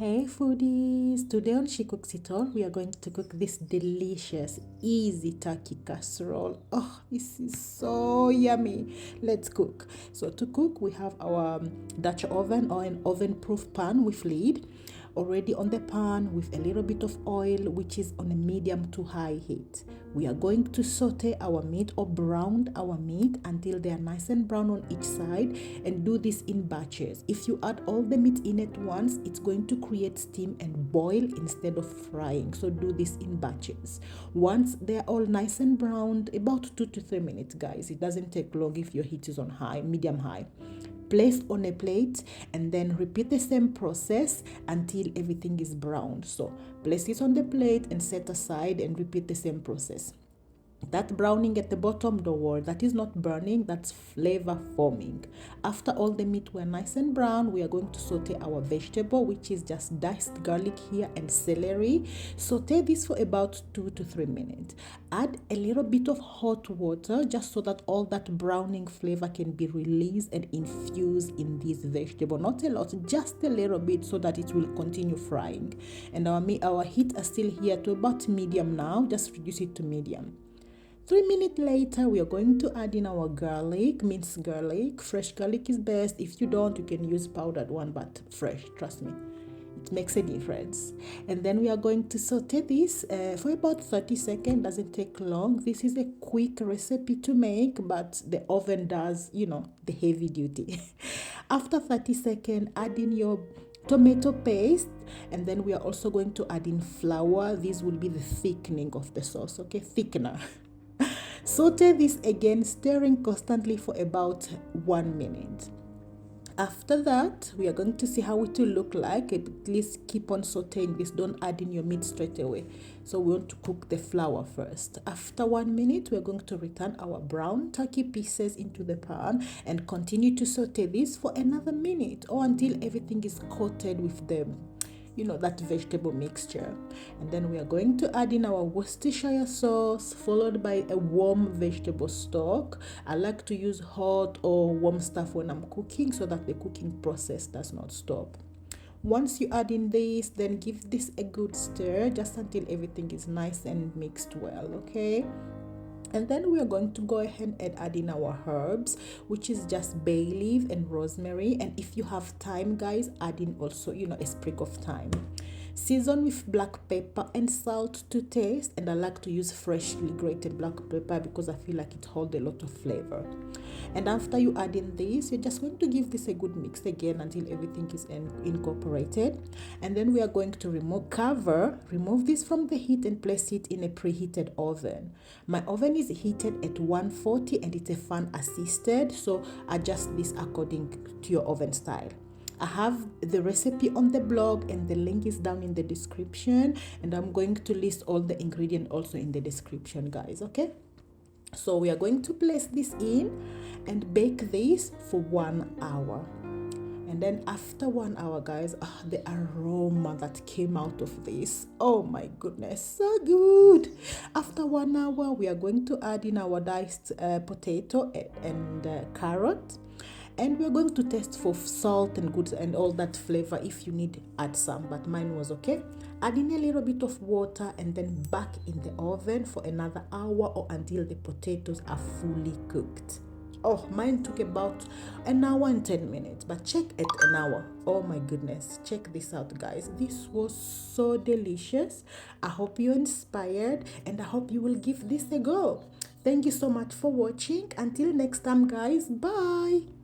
Hey foodies! Today on She Cooks It All, we are going to cook this delicious, easy turkey casserole. Oh, this is so yummy! Let's cook. So to cook, we have our Dutch oven or an oven-proof pan with lid. Already on the pan with a little bit of oil, which is on a medium to high heat. We are going to saute our meat or brown our meat until they are nice and brown on each side, and do this in batches. If you add all the meat in at once, it's going to create steam and boil instead of frying. So do this in batches. Once they're all nice and browned, about 2 to 3 minutes, guys. It doesn't take long if your heat is on high, medium high. Place on a plate and then repeat the same process until everything is browned. So place it on the plate and set aside and repeat the same process. That browning at the bottom, don't worry, that is not burning, that's flavor forming. After all the meat were nice and brown, we are going to saute our vegetable, which is just diced garlic here and celery. Saute this for about 2 to 3 minutes. Add a little bit of hot water just so that all that browning flavor can be released and infused in this vegetable. Not a lot, just a little bit, so that it will continue frying. And our heat are still here to about medium now. Just reduce it to medium. 3 minutes later, we are going to add in our garlic, minced garlic. Fresh garlic is best. If you don't, you can use powdered one, but fresh, trust me, it makes a difference. And then we are going to saute this for about 30 seconds. Doesn't take long. This is a quick recipe to make, but the oven does, the heavy duty. After 30 seconds, add in your tomato paste, and then we are also going to add in flour. This will be the thickening of the sauce, okay? Thickener. Saute this again, stirring constantly for about 1 minute. After that, we are going to see how it will look like. At least keep on sauteing this. Don't add in your meat straight away. So we want to cook the flour first. After 1 minute, we're going to return our brown turkey pieces into the pan and continue to saute this for another minute, or until everything is coated with that vegetable mixture. And then we are going to add in our Worcestershire sauce, followed by a warm vegetable stock. I like to use hot or warm stuff when I'm cooking so that the cooking process does not stop. Once you add in this, then give this a good stir just until everything is nice and mixed well, okay? And then we are going to go ahead and add in our herbs, which is just bay leaf and rosemary. And if you have thyme, guys, add in also, a sprig of thyme. Season with black pepper and salt to taste. And I like to use freshly grated black pepper because I feel like it holds a lot of flavor. And after you add in this, you're just going to give this a good mix again until everything is incorporated. And then we are going to remove this from the heat and place it in a preheated oven. My oven is heated at 140 and it's a fan assisted, so adjust this according to your oven style. I have the recipe on the blog and the link is down in the description, and I'm going to list all the ingredients also in the description, guys, okay? So we are going to place this in and bake this for 1 hour. And then after 1 hour, guys, the aroma that came out of this, oh my goodness, so good. After 1 hour, we are going to add in our diced potato and carrot. And we're going to taste for salt and all that flavor. If you need, add some, but mine was okay. Add in a little bit of water and then back in the oven for another hour or until the potatoes are fully cooked. Oh, mine took about 1 hour and 10 minutes, but check at 1 hour. Oh my goodness, check this out, guys. This was so delicious. I hope you're inspired and I hope you will give this a go. Thank you so much for watching. Until next time, guys. Bye.